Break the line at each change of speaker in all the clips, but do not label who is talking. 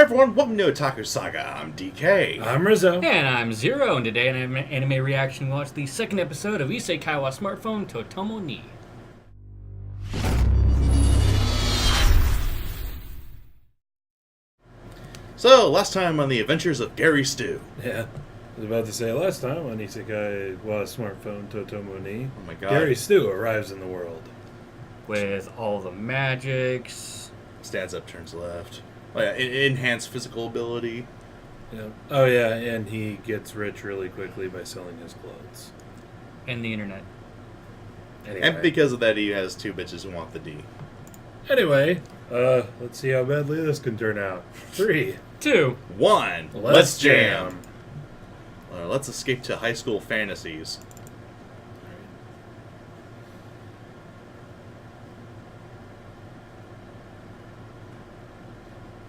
everyone, welcome to Otaku Saga. I'm DK.
I'm Rizzo.
And I'm Zero, and today in anime reaction, we watch the second episode of Isekai wa Smartphone to Tomo ni.
So, last time on the adventures of Gary Stew.
Yeah. I was about to say last time on Isekai wa Smartphone to Tomo ni.
Oh my god.
Gary Stew arrives in the world.
With all the magics.
Stands up, turns left. Oh yeah, enhanced physical ability.
Yeah. Oh yeah, and he gets rich really quickly by selling his clothes.
And the internet.
Anyway.
And because of that, he has two bitches who want the D.
Anyway, let's see how badly this can turn out. 3,
2,
1.
Let's jam.
Let's escape to high school fantasies.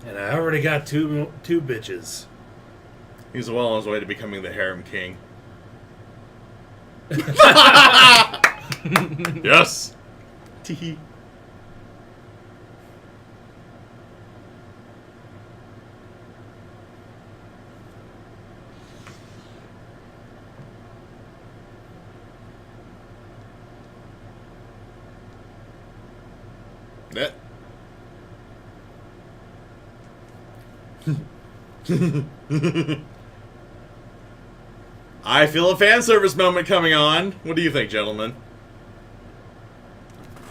And I already got two bitches.
He's well on his way to becoming the harem king. Yes! Teehee. That. I feel a fan service moment coming on. What do you think, gentlemen?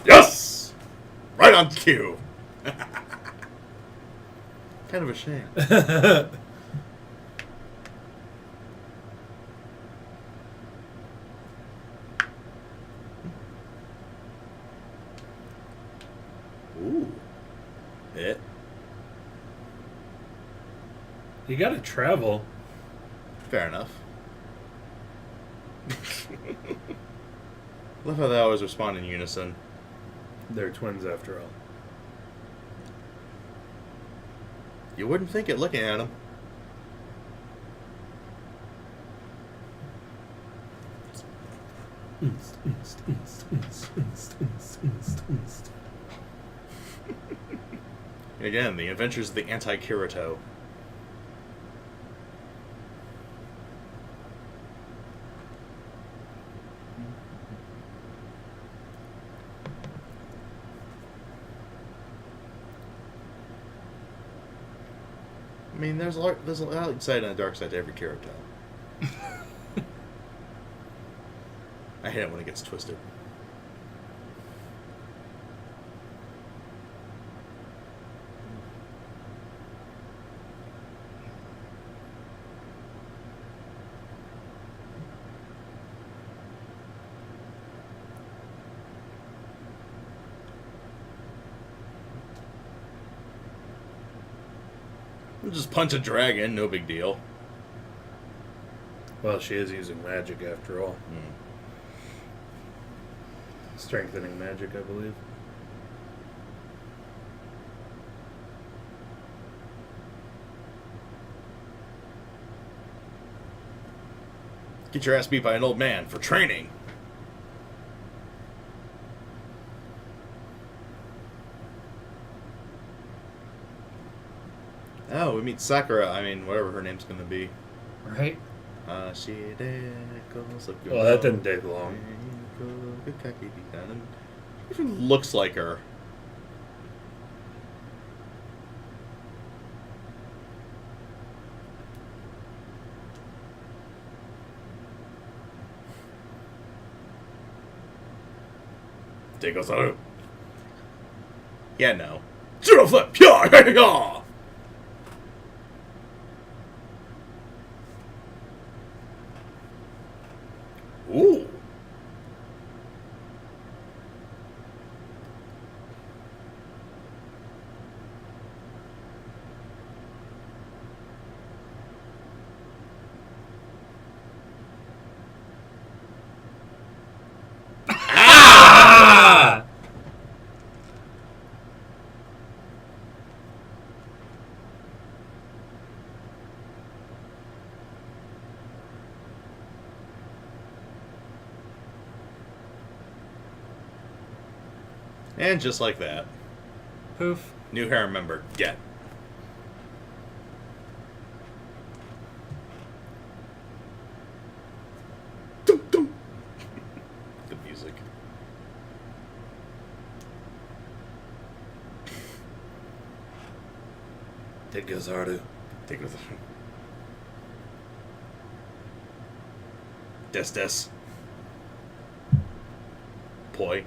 Yes! Right on cue. Kind of a shame. Ooh. Hit.
You gotta travel.
Fair enough. Love how they always respond in unison.
They're twins after all.
You wouldn't think it looking at them. Again, the adventures of the anti-Kirito. I mean, there's a light side and a dark side to every Kirito. I hate it when it gets twisted. Just punch a dragon, no big deal.
Well, she is using magic after all. Strengthening magic, I believe.
Get your ass beat by an old man for training. Oh, we meet Sakura. I mean, whatever her name's gonna be.
Right?
Well,
that didn't take long.
Even looks like her. Dekosaru. Yeah, no. Zero flip! Yeah! Ooh.
Ah!
And just like that,
Poof.
new harem member, get.
Tegazaru.
Take with Des. Poi.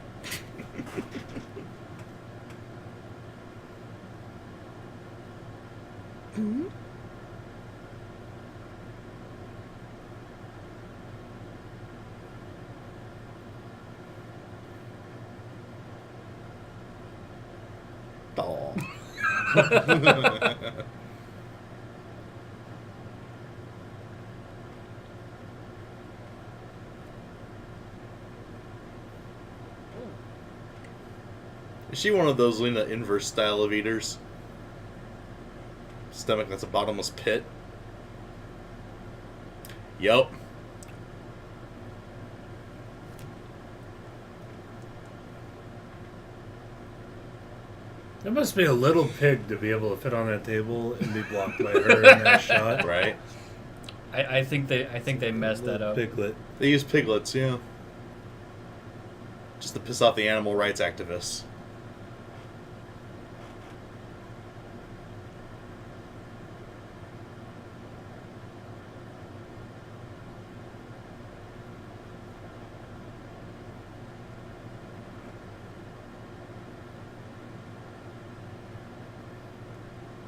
Aw. Is she one of those Lena inverse style of eaters? Stomach that's a bottomless pit? Yup.
It must be a little pig to be able to fit on that table and be blocked by her in that shot.
Right?
I think they messed that up.
Piglet.
They use piglets, yeah. Just to piss off the animal rights activists.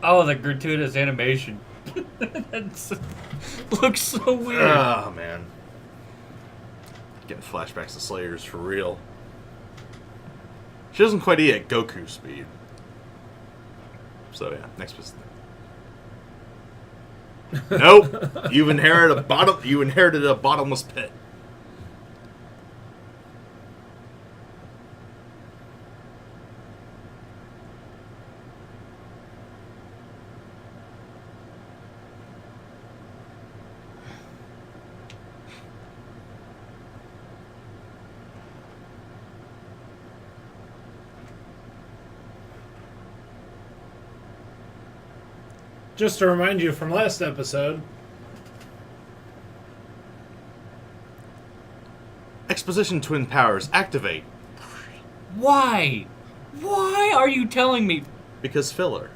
Oh, the gratuitous animation. That looks so weird.
Ah, man. Getting flashbacks to Slayers for real. She doesn't quite eat at Goku speed. So yeah, next person. Nope. You inherited a bottomless pit.
Just to remind you from last episode,
Exposition twin powers activate.
Why? Why are you telling me?
Because filler.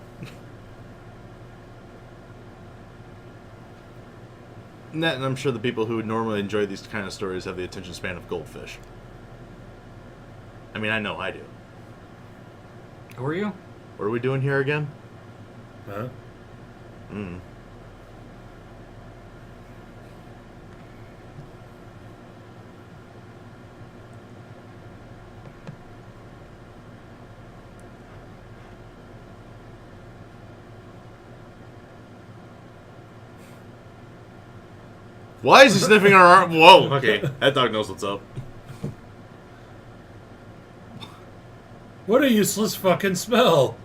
And I'm sure the people who would normally enjoy these kind of stories have the attention span of goldfish. I mean, I know I do.
Who are you?
What are we doing here again?
huh?
Why is he sniffing our arm? Whoa, okay. That dog knows what's up.
What a useless fucking smell.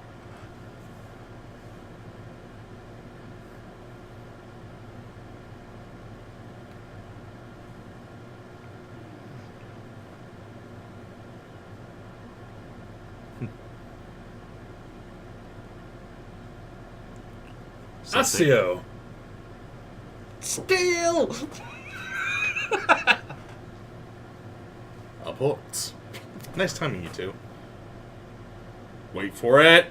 Asio.
Still.
Upwards. Nice timing, you two. Wait for it.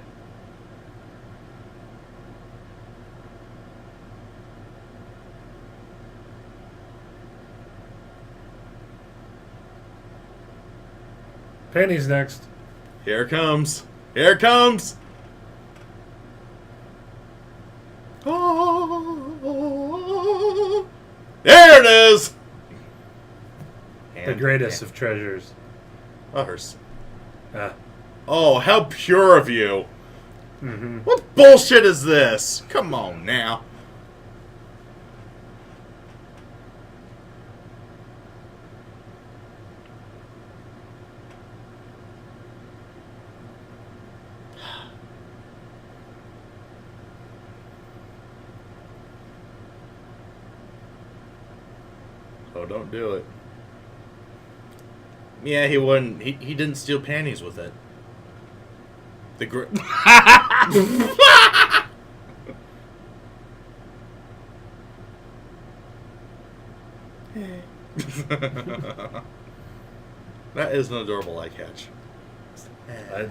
Penny's next.
Here it comes. Here it comes. Oh, there it is.
The greatest of treasures.
Others.
Ah.
Oh, how pure of you.
Mm-hmm.
What bullshit is this? Come on now. Oh, don't do it. Yeah, he wouldn't. He didn't steal panties with it. The that is an adorable eye catch.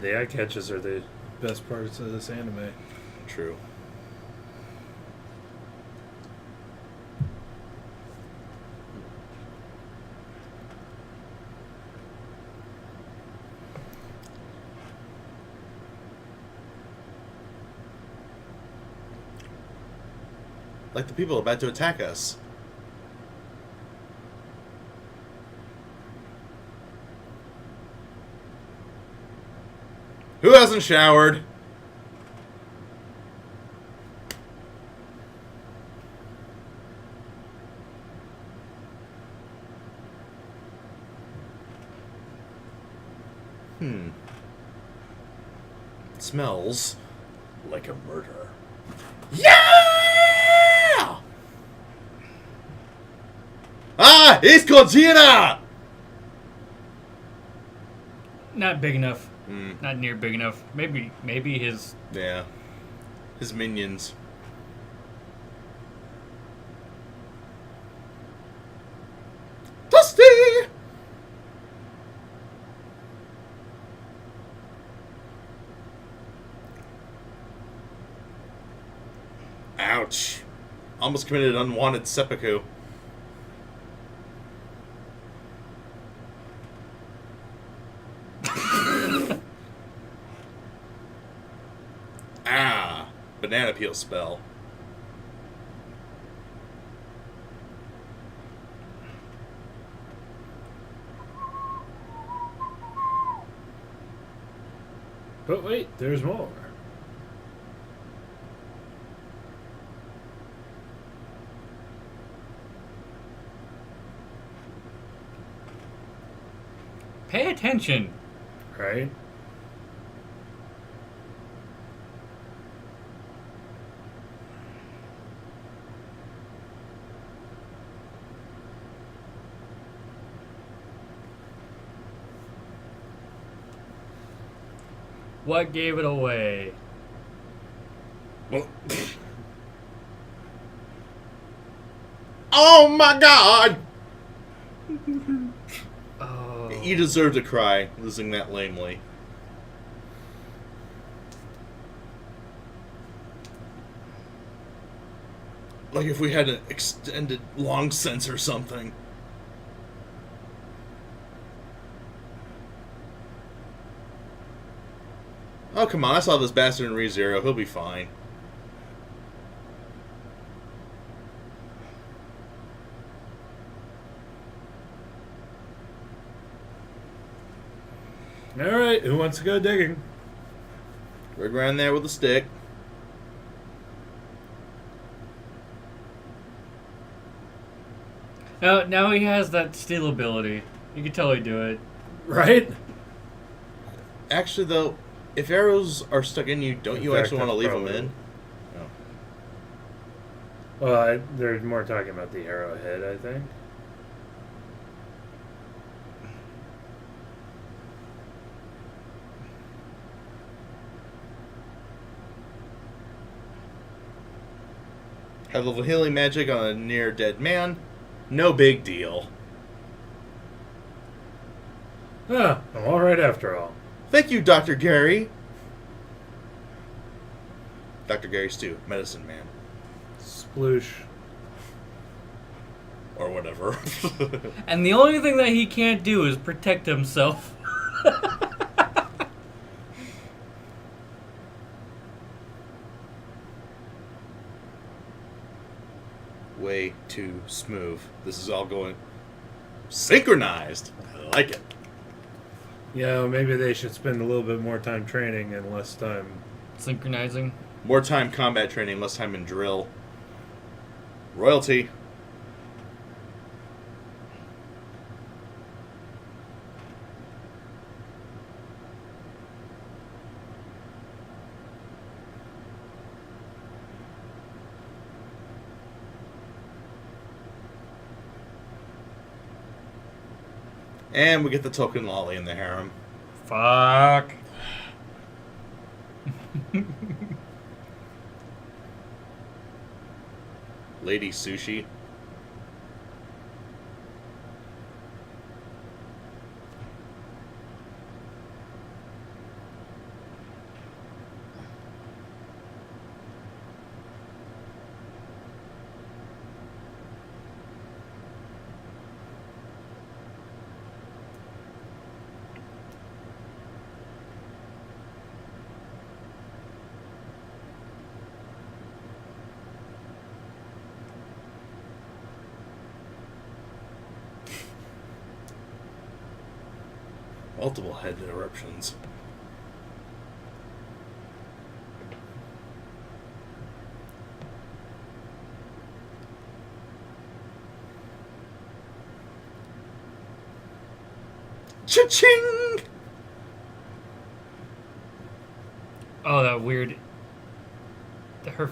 The eye catches are the best parts of this anime.
True. like the people about to attack us. Who hasn't showered? It smells like a murder. Yeah! Ah! It's Gina!
Not big enough. Not near big enough. Maybe his...
Yeah. His minions. Dusty! Ouch. Almost committed unwanted seppuku. Ah. Banana peel spell.
But wait, there's more.
Pay attention.
Right?
What gave it away?
Oh my god!
Oh.
You deserve to cry, losing that lamely. Like if we had an extended long sense or something. Oh, come on. I saw this bastard in ReZero. He'll be fine.
Alright, who wants to go digging?
Rig around there with a stick.
Now he has that steal ability. You can totally do it.
Right?
Actually, though, if arrows are stuck in you, don't you
In fact,
actually want to
that's
leave them
probably-
in? Oh.
Well, they're more talking about the arrowhead, I think.
Have a little healing magic on a near dead man. No big deal.
Ah, I'm alright after all.
Thank you, Dr. Gary. Dr. Gary Stew, medicine man.
Sploosh.
Or whatever.
And the only thing that he can't do is protect himself.
Way too smooth. This is all going synchronized. I like it.
Yeah, maybe they should spend a little bit more time training and less time.
Synchronizing.
More time combat training, less time in drill. Royalty. And we get the token lolly in the harem.
Fuck.
Lady Sushi. Multiple head eruptions. Cha-ching!
Oh, that weird. I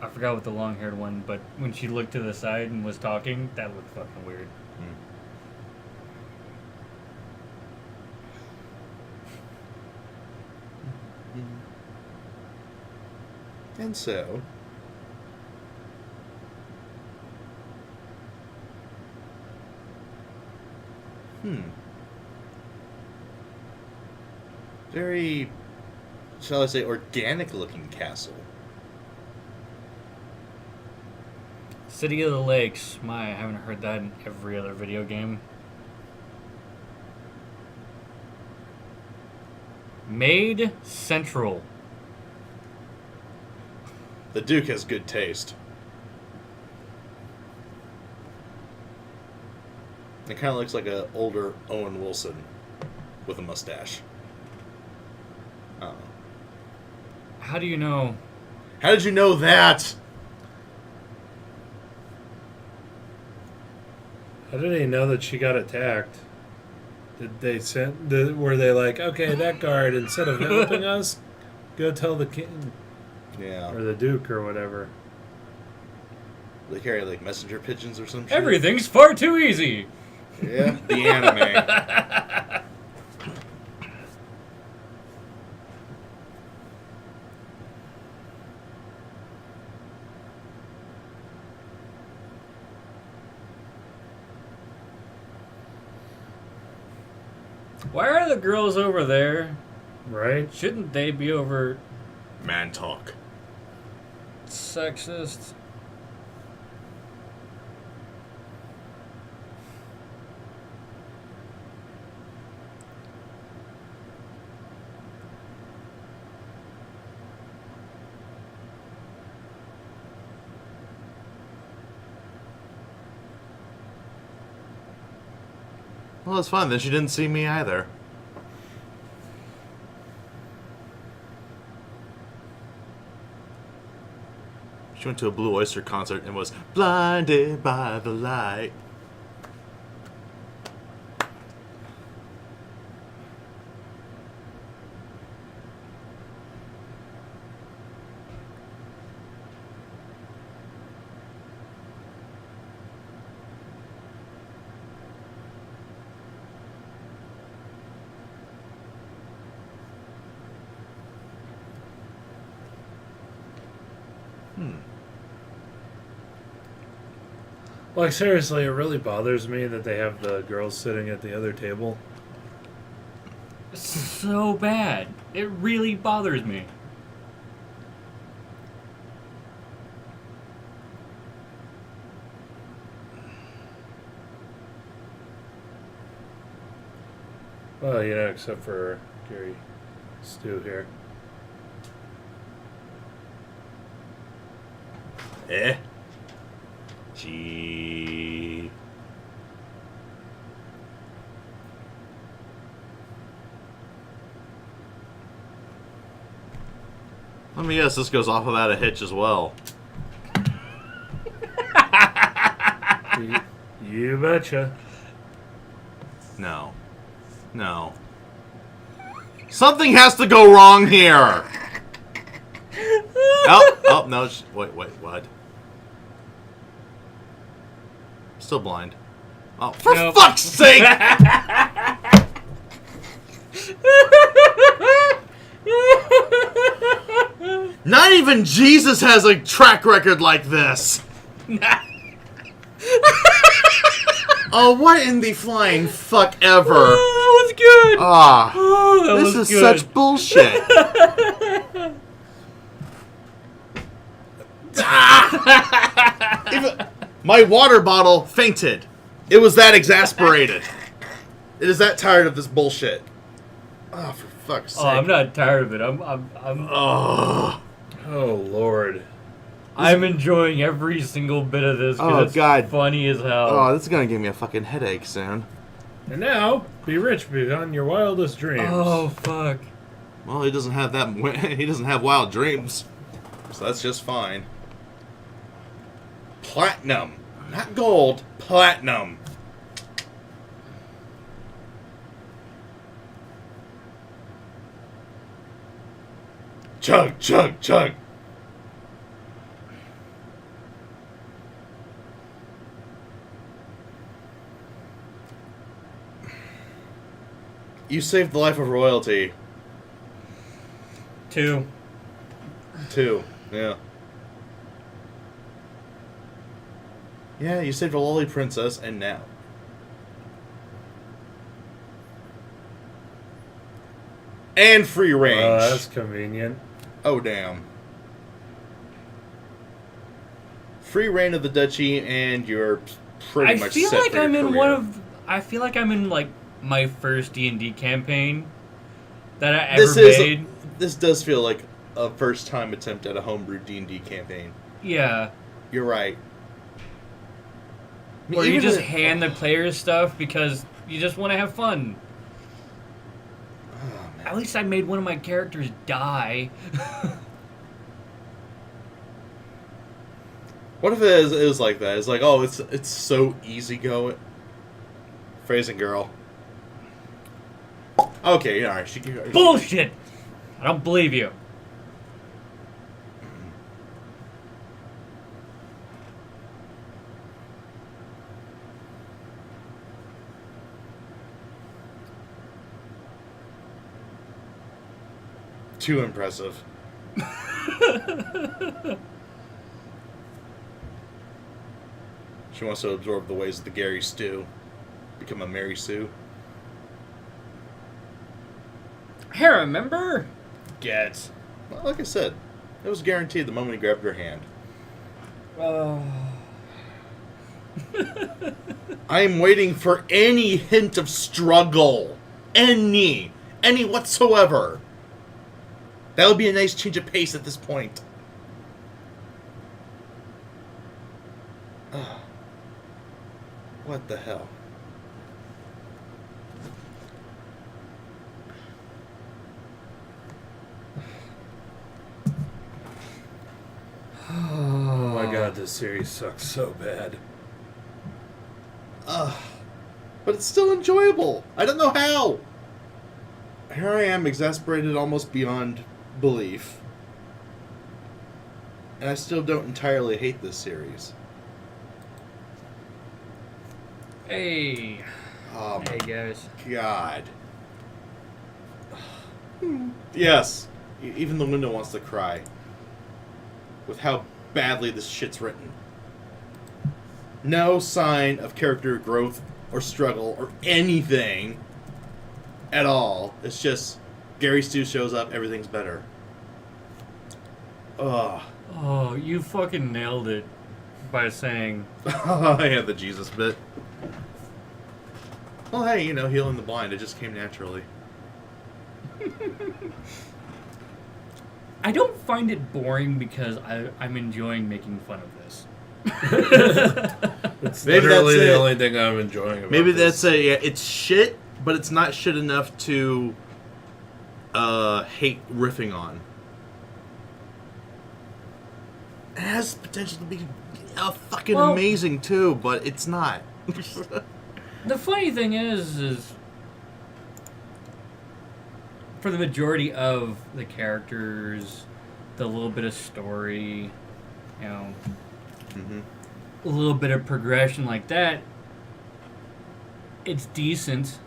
forgot what the long-haired one, but when she looked to the side and was talking, that looked fucking weird.
And so... Very, shall I say, organic-looking castle.
City of the Lakes. My, I haven't heard that in every other video game. Maid Central.
The Duke has good taste. It kind of looks like an older Owen Wilson with a mustache. I don't know.
How do you know?
How did you know that?
How did they know that she got attacked? Did they were they like, okay, that guard, instead of helping us, go tell the king
Yeah.
or the duke or whatever?
They carry like messenger pigeons or some shit.
Everything's far too easy.
Yeah, the anime.
Why are the girls over there?
Right?
Shouldn't they be over
Man talk.
sexist?
Well, it's fine. Then she didn't see me either. She went to a Blue Oyster concert and was blinded by the light.
Like, seriously, it really bothers me that they have the girls sitting at the other table.
So bad. It really bothers me.
Well, you know, except for Gary Stu here.
Eh? Gee. Let me guess, this goes off without a hitch as well.
You betcha.
No. No. Something has to go wrong here! Oh, no. Wait, what? Still blind. Oh, for
Nope.
fuck's sake! Not even Jesus has a track record like this! Oh, what in the flying fuck ever?
Oh, that was good.
Ah,
Oh, that
this
was
is
good.
such bullshit. My water bottle fainted. It was that exasperated. It is that tired of this bullshit. Oh, for fuck's sake.
Oh, I'm not tired of it.
Oh,
Oh, Lord.
I'm enjoying every single bit of this
Oh,
because it's
God.
funny as hell.
oh, this is gonna give me a fucking headache soon.
And now, be rich beyond your wildest dreams.
Oh fuck.
Well, he doesn't have that. He doesn't have wild dreams, so that's just fine. Platinum, not gold. Platinum. Chug, chug, chug. You saved the life of royalty.
2.
2, yeah. Yeah, you saved a lolly princess, and now. And free range.
Oh, that's convenient.
Oh, damn. Free reign of the duchy, and you're pretty much set for your career.
I feel like I'm in like my first D&D campaign that I ever made.
This does feel like a first-time attempt at a homebrew D&D campaign.
Yeah.
You're right.
Where you just hand the players stuff because you just want to have fun.
Oh, man.
At least I made one of my characters die.
What if it was like that? It's like, oh, it's so easy going. Phrasing girl. Okay, alright.
Bullshit! I don't believe you.
Too impressive. She wants to absorb the ways of the Gary Stew. Become a Mary Sue.
Hey, remember?
Get. Well, like I said, it was guaranteed the moment he grabbed her hand. I am waiting for any hint of struggle. Any whatsoever. That would be a nice change of pace at this point. What the hell?
Oh my god, this series sucks so bad.
But it's still enjoyable. I don't know how. Here I am, exasperated almost beyond belief. And I still don't entirely hate this series.
Hey.
Oh
Hey,
my
guys.
god. Yes. Even the window wants to cry. With how badly this shit's written. No sign of character growth or struggle or anything at all. It's just Gary Stu shows up, everything's better. Ugh.
Oh, you fucking nailed it by saying...
I had the Jesus bit. Well, hey, healing the blind, it just came naturally.
I don't find it boring because I'm enjoying making fun of this.
It's
Maybe
literally
that's
the
it.
only thing I'm enjoying about
Maybe
this.
that's it. Yeah, it's shit, but it's not shit enough to hate riffing on. It has potential to be fucking amazing too, but it's not.
The funny thing is for the majority of the characters, the little bit of story,
Mm-hmm.
a little bit of progression like that, it's decent.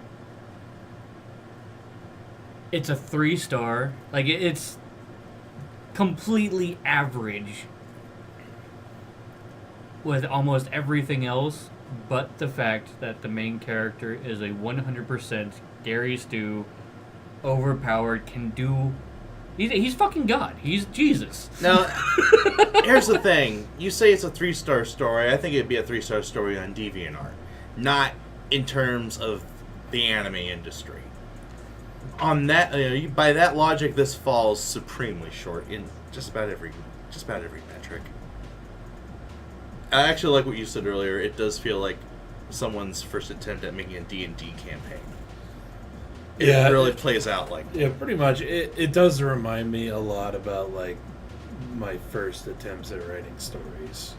It's a 3-star. Like, it's completely average with almost everything else, but the fact that the main character is a 100% Gary Stu, overpowered, can do... He's fucking God. He's Jesus.
Now, here's the thing. You say it's a 3-star story. I think it'd be a 3-star story on DeviantArt. Not in terms of the anime industry. On that, by that logic, this falls supremely short in just about every metric. I actually like what you said earlier. It does feel like someone's first attempt at making a D&D campaign.
Yeah,
It really plays out like that.
Yeah, pretty much. It does remind me a lot about like my first attempts at writing stories.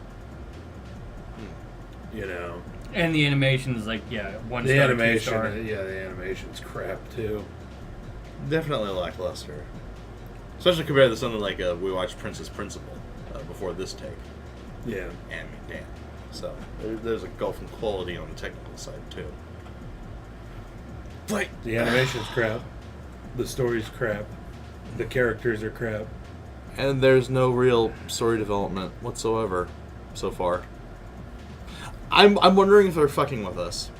You know,
And the animation is like, one
the
star,
animation.
2 star.
Yeah, the animation's crap too.
Definitely lackluster. Especially compared to something like we watched Princess Principal before this take.
Yeah.
And damn. So there's a gulf in quality on the technical side too. But
The animation's crap. The story's crap. The characters are crap.
and there's no real story development whatsoever so far. I'm wondering if they're fucking with us.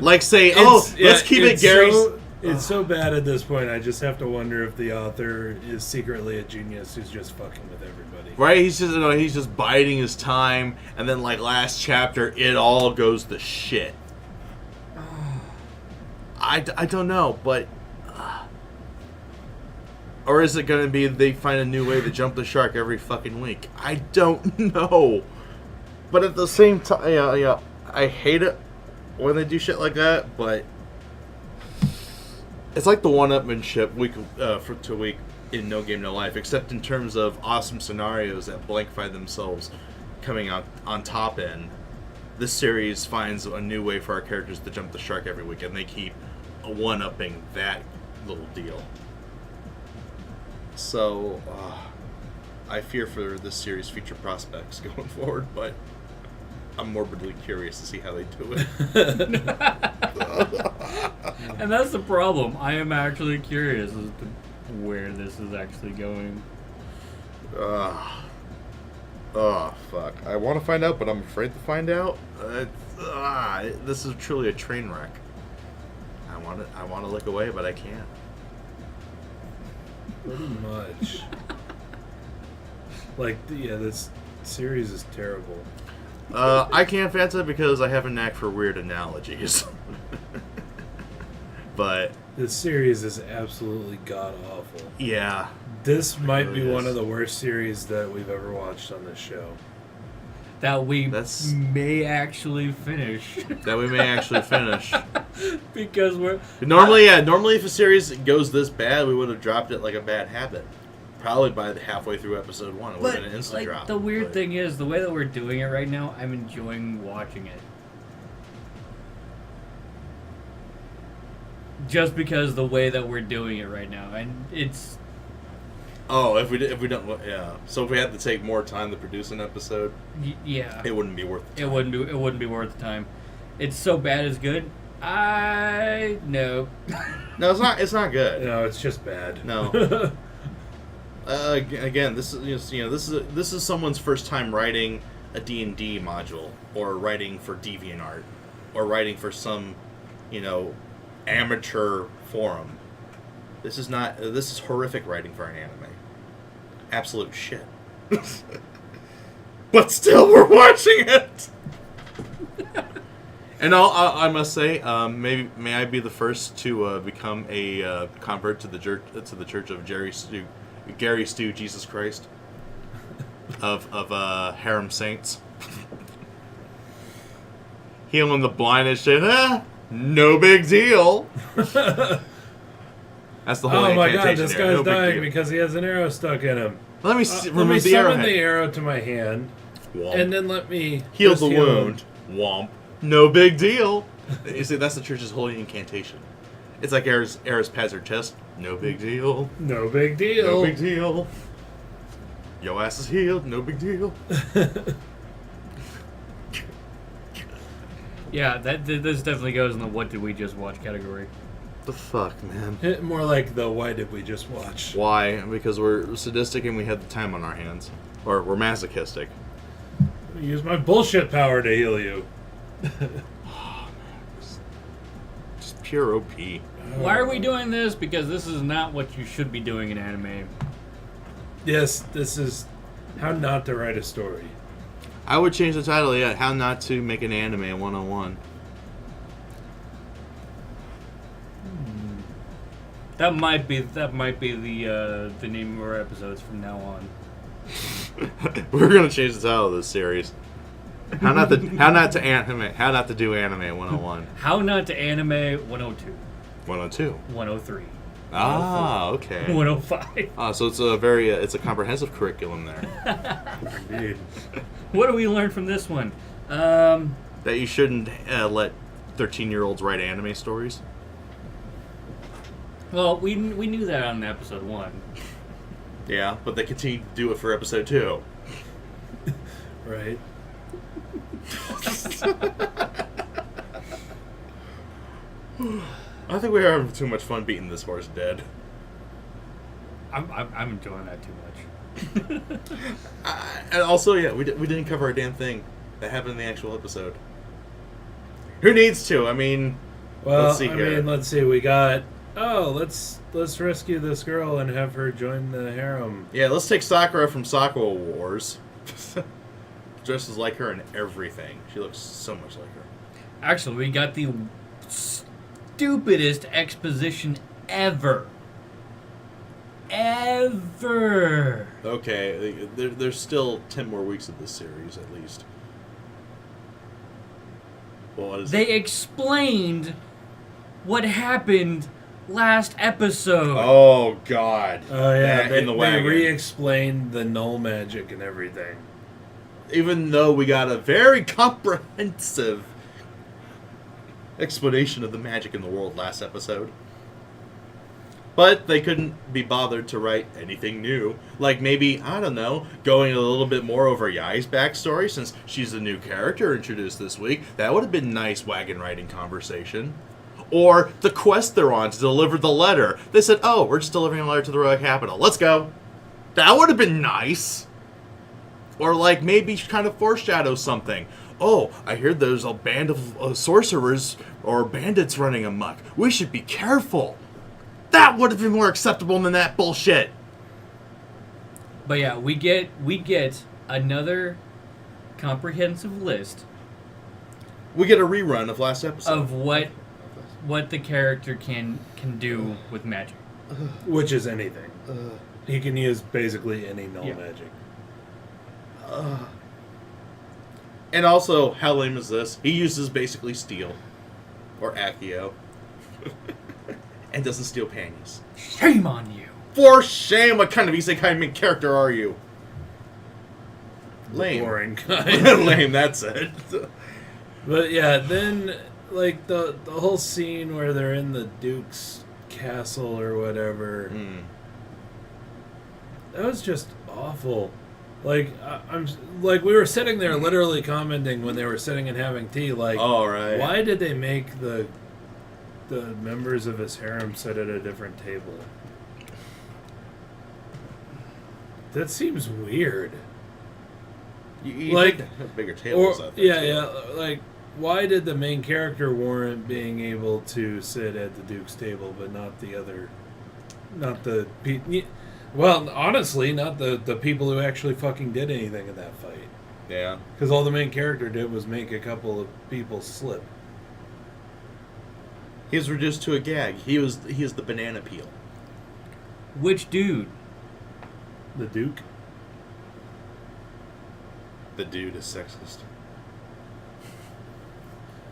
Like say, let's keep it Gary's.
It's so bad at this point. I just have to wonder if the author is secretly a genius who's just fucking with everybody.
Right? He's just biding his time, and then like last chapter, it all goes to shit. I don't know, but or is it going to be they find a new way to jump the shark every fucking week? I don't know. But at the same time, yeah, I hate it when they do shit like that, but it's like the one-upmanship week to week in No Game No Life, except in terms of awesome scenarios that blank find themselves coming out on top end. This series finds a new way for our characters to jump the shark every week, and they keep one-upping that little deal. So, I fear for this series' future prospects going forward, but I'm morbidly curious to see how they do it.
And that's the problem. I am actually curious as to where this is actually going.
Oh, fuck. I want to find out, but I'm afraid to find out. This is truly a train wreck. I want to look away, but I can't.
Pretty much. Like, yeah, this series is terrible.
I can't fancy it because I have a knack for weird analogies. But
This series is absolutely god awful.
yeah,
This might be
really
one
is.
of the worst series that we've ever watched on this show.
That we
That's-
may actually finish.
that we may actually finish.
Because we're...
Normally if a series goes this bad, we would have dropped it like a bad habit. Probably by the halfway through episode 1, it would have been an instant
like,
drop.
the weird
But-
thing is, the way that we're doing it right now, I'm enjoying watching it. Just because the way that we're doing it right now, and it's...
Oh, if we don't, yeah. So if we had to take more time to produce an episode,
yeah.
it wouldn't be worth the time.
It wouldn't be worth the time. It's so bad it's good. No.
No, it's not good.
No, it's just bad.
No. Again, this is someone's first time writing a D&D module, or writing for DeviantArt, or writing for some, amateur forum. This is horrific writing for an anime. Absolute shit. But still, we're watching it. And I must say, may I be the first to become a convert to the church of Gary Stu, Jesus Christ, of harem saints, healing the blind and shit. No big deal. That's the whole.
Oh my god,
incantation
this
there.
guy's
No big
dying
deal.
because he has an arrow stuck in him.
Let me
Let me
remove the
summon
arrowhead.
the arrow to my hand,
Womp.
and then let me
Heal
just
the
him.
wound. Womp. No big deal. You see, that's the church's holy incantation. It's like Eris pads her chest. No big deal.
No big deal.
No big deal. Yo ass is healed. No big deal.
Yeah, this definitely goes in the what did we just watch category.
The fuck, man.
More like the why did we just watch?
Why? Because we're sadistic and we have the time on our hands. Or we're masochistic.
Use my bullshit power to heal you.
Just pure OP.
Why are we doing this? Because this is not what you should be doing in anime.
Yes, this is how not to write a story.
I would change the title, yeah. How not to make an anime 101.
That might be the name of our episodes from now on.
We're gonna change the title of this series. How not to do anime 101.
How not to anime 102,
102.
103,
Ah, okay.
105.
So it's a comprehensive curriculum there.
Indeed.
What do we learn from this one?
That you shouldn't let 13-year-olds write anime stories.
Well, we knew that on episode 1.
Yeah, but they continue to do it for episode 2.
Right.
I think we are having too much fun beating this horse dead.
I'm enjoying that too much.
And also, yeah, we didn't cover a damn thing that happened in the actual episode. Who needs to? I mean,
Well,
let's see here.
let's see. We got. Oh, let's rescue this girl and have her join the harem.
Yeah, let's take Sakura from Sakura Wars. Dresses like her and everything. She looks so much like her.
Actually, we got the stupidest exposition ever. Ever.
Okay, there's still 10 more weeks of this series, at least. Well, what is
They
it?
explained what happened last episode.
Oh, God.
Oh yeah,
In the wagon.
they re-explained the null magic and everything.
Even though we got a very comprehensive explanation of the magic in the world last episode. But they couldn't be bothered to write anything new. Like maybe, I don't know, going a little bit more over Yai's backstory since she's a new character introduced this week. That would have been nice wagon riding conversation. Or the quest they're on to deliver the letter. They said, oh, we're just delivering a letter to the royal capital. Let's go. That would have been nice. Or like maybe kind of foreshadow something. Oh, I hear there's a band of sorcerers or bandits running amok. We should be careful. That would have been more acceptable than that bullshit.
But yeah, we get another comprehensive list
We get a rerun of last episode.
of what the character can do with magic.
Which is anything. He can use basically any null
Yeah.
magic.
And also, how lame is this? He uses basically steel. Or Accio. And doesn't steal panties.
Shame on you.
For shame! What kind of Isekai main character are you? Lame.
Boring kind.
Lame, that's it.
But yeah, then like the whole scene where they're in the Duke's castle or whatever, that was just awful. Like I'm like we were sitting there literally commenting when they were sitting and having tea. Like,
All right.
why did they make the members of his harem sit at a different table? That seems weird.
You
Like,
think they have bigger tables out there,
yeah,
too.
yeah. Like, why did the main character warrant being able to sit at the Duke's table, but not the other, not the well, honestly, not the people who actually fucking did anything in that fight.
Yeah.
Because all the main character did was make a couple of people slip.
He was reduced to a gag. He is the banana peel.
Which dude?
The Duke.
The dude is sexist.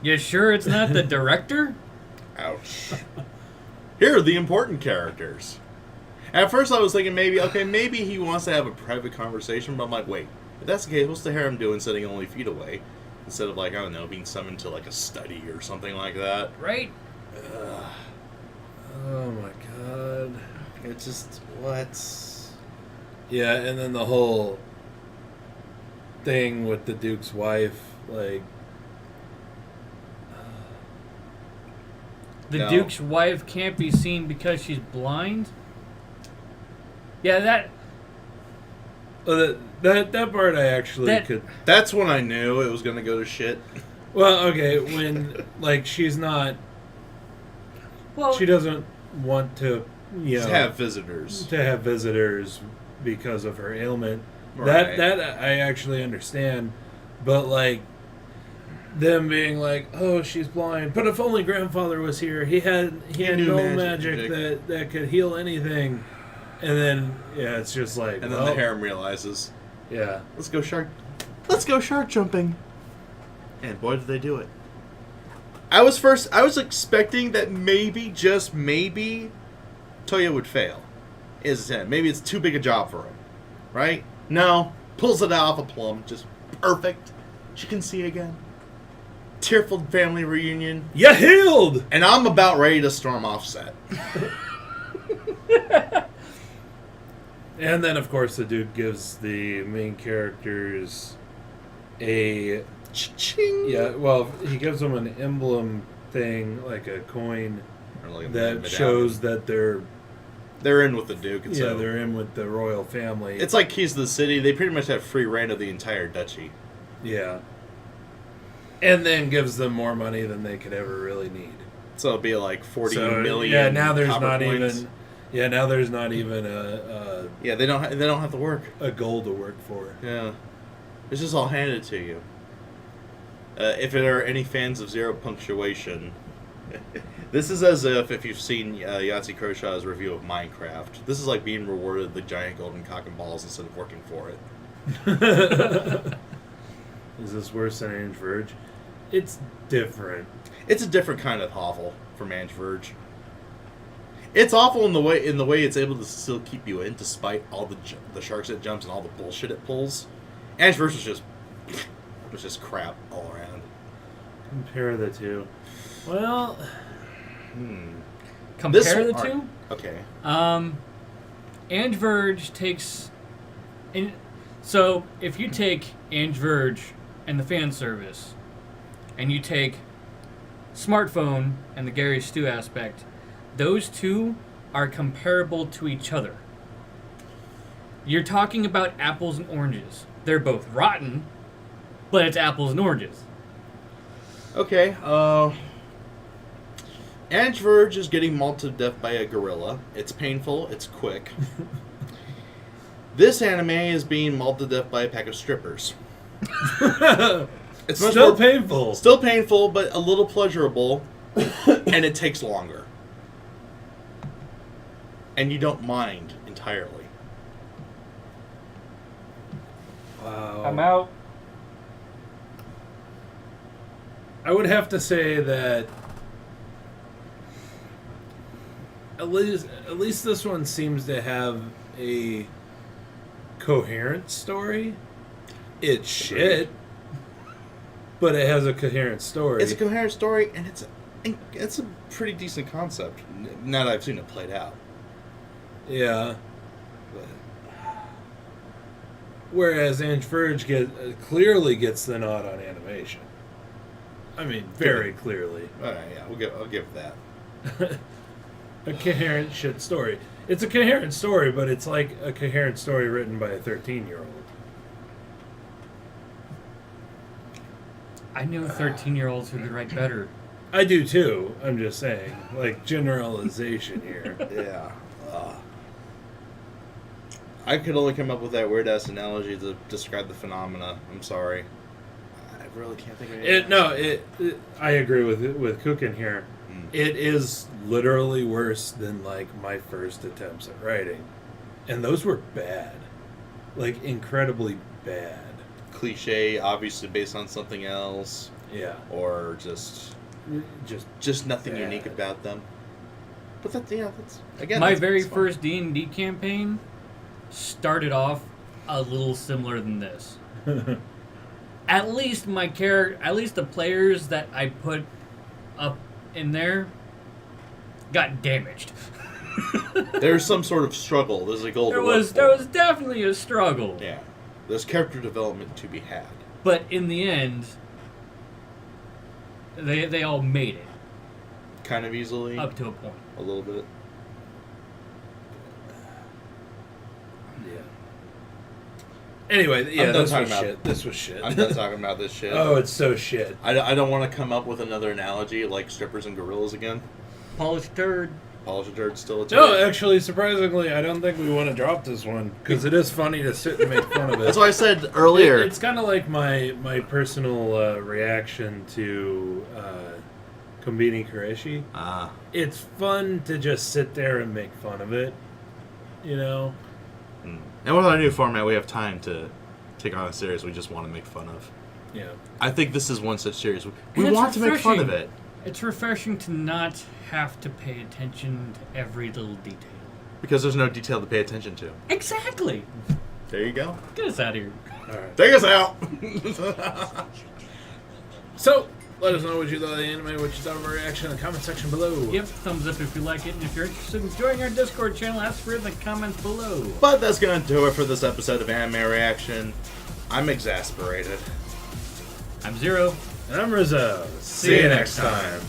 You sure it's not the director?
Ouch. Here are the important characters. At first I was thinking maybe he wants to have a private conversation, but I'm like, wait, if that's the case, what's the harem doing sitting only feet away? Instead of like, I don't know, being summoned to like a study or something like that.
Right?
Oh my god.
It's just, what?
Yeah, and then the whole thing with the Duke's wife, like,
The
No.
Duke's wife can't be seen because she's blind? Yeah, that...
that part I actually could.
That's when I knew it was going to go to shit.
Well, okay, when like she's not,
Well,
she doesn't want to,
Just have visitors.
to have visitors because of her ailment.
Right.
That I actually understand, but like them being like, oh, she's blind, but if only grandfather was here, he had
knew
no
magic.
that could heal anything, and then yeah, it's just like,
And then the harem realizes,
yeah,
let's go shark jumping. And boy, did they do it. I was expecting that maybe, just maybe, Toya would fail. Maybe it's too big a job for him. Right? No. Pulls it off a plum. Just perfect. She can see again. Tearful family reunion.
You healed!
And I'm about ready to storm off set.
And then, of course, the Duke gives the main characters a...
Ching.
Yeah, well, he gives them an emblem thing, like a coin,
Or like a
that
medallion.
shows that they're
in with the Duke. And so
they're in with the royal family.
it's like Keys to the City. They pretty much have free reign of the entire duchy.
Yeah. And then gives them more money than they could ever really need.
So it'll be like 40 million.
Yeah, now there's
copper
not
coins.
even. Yeah, now there's not even a
Yeah, they don't have to work.
a goal to work for.
Yeah, it's just all handed to you. If there are any fans of Zero Punctuation, this is as if you've seen Yahtzee Crowshaw's review of Minecraft. This is like being rewarded the giant golden cock and balls instead of working for it.
Is this worse than Ange Verge? It's different.
It's a different kind of awful from Ange Verge. It's awful in the way it's able to still keep you in despite all the sharks it jumps and all the bullshit it pulls. Ange Verge was just crap all around.
Compare the two. Well,
Compare the two?
Okay.
Ange Verge takes... So, if you take Ange Verge and the fan service, and you take Smartphone and the Gary Stu aspect, those two are comparable to each other. You're talking about apples and oranges. They're both rotten, but it's apples and oranges.
Okay. Ange Verge is getting mauled to death by a gorilla. It's painful. It's quick. This anime is being mauled to death by a pack of strippers. It's much
still
more
painful.
Still painful, but a little pleasurable, and it takes longer. And you don't mind entirely.
Wow.
I'm out.
I would have to say that at least this one seems to have a coherent story. It's shit, but it has a coherent story.
It's a coherent story, and it's a pretty decent concept. Now that I've seen it played out.
Yeah.
But
Whereas Ange Verge clearly gets the nod on animation. I mean, very clearly.
all right, yeah, I'll give that.
A coherent shit story. It's a coherent story, but it's like a coherent story written by a 13-year-old.
I know 13-year-olds who could write better.
I do too. I'm just saying, like generalization here.
Yeah. I could only come up with that weird ass analogy to describe the phenomena. I'm sorry. I really can't think of it.
I agree with Cookin here. It is literally worse than like my first attempts at writing, and those were bad, like incredibly bad.
Cliche, obviously based on something else.
Yeah.
Or just nothing
bad.
unique about them. But that's again.
My
that's
very
fun.
first D&D campaign started off a little similar than this. At least the players that I put up in there got damaged.
There's some sort of struggle. There's a goal.
There was definitely a struggle.
Yeah. There's character development to be had.
But in the end, they all made it.
Kind of easily.
Up to a point.
A little bit.
Yeah. Anyway, yeah,
I'm done
this
talking
was
about-
shit. This was shit.
I'm done talking about this shit.
Oh, it's so shit.
I don't want to come up with another analogy like strippers and gorillas again.
Polished turd.
Polish a turd, still a turd.
No, actually, surprisingly, I don't think we want to drop this one because it is funny to sit and make fun of it.
That's what I said earlier.
It's kind of like my personal reaction to Kombini Kureshi. It's fun to just sit there and make fun of it, you know?
And with our new format, we have time to take on a series we just want to make fun of.
Yeah.
I think this is one such series. We
And it's
want to make fun of
refreshing.
it.
It's refreshing to not have to pay attention to every little detail.
Because there's no detail to pay attention to.
Exactly.
There you go.
Get us out of here.
All right.
Take us out!
So, let us know what you thought of the anime, what you thought of our reaction in the comment section below.
Yep, thumbs up if you like it, and if you're interested in joining our Discord channel, ask for it in the comments below.
But that's going to do it for this episode of Anime Reaction. I'm exasperated.
I'm Zero.
And I'm Rizzo.
See you next time.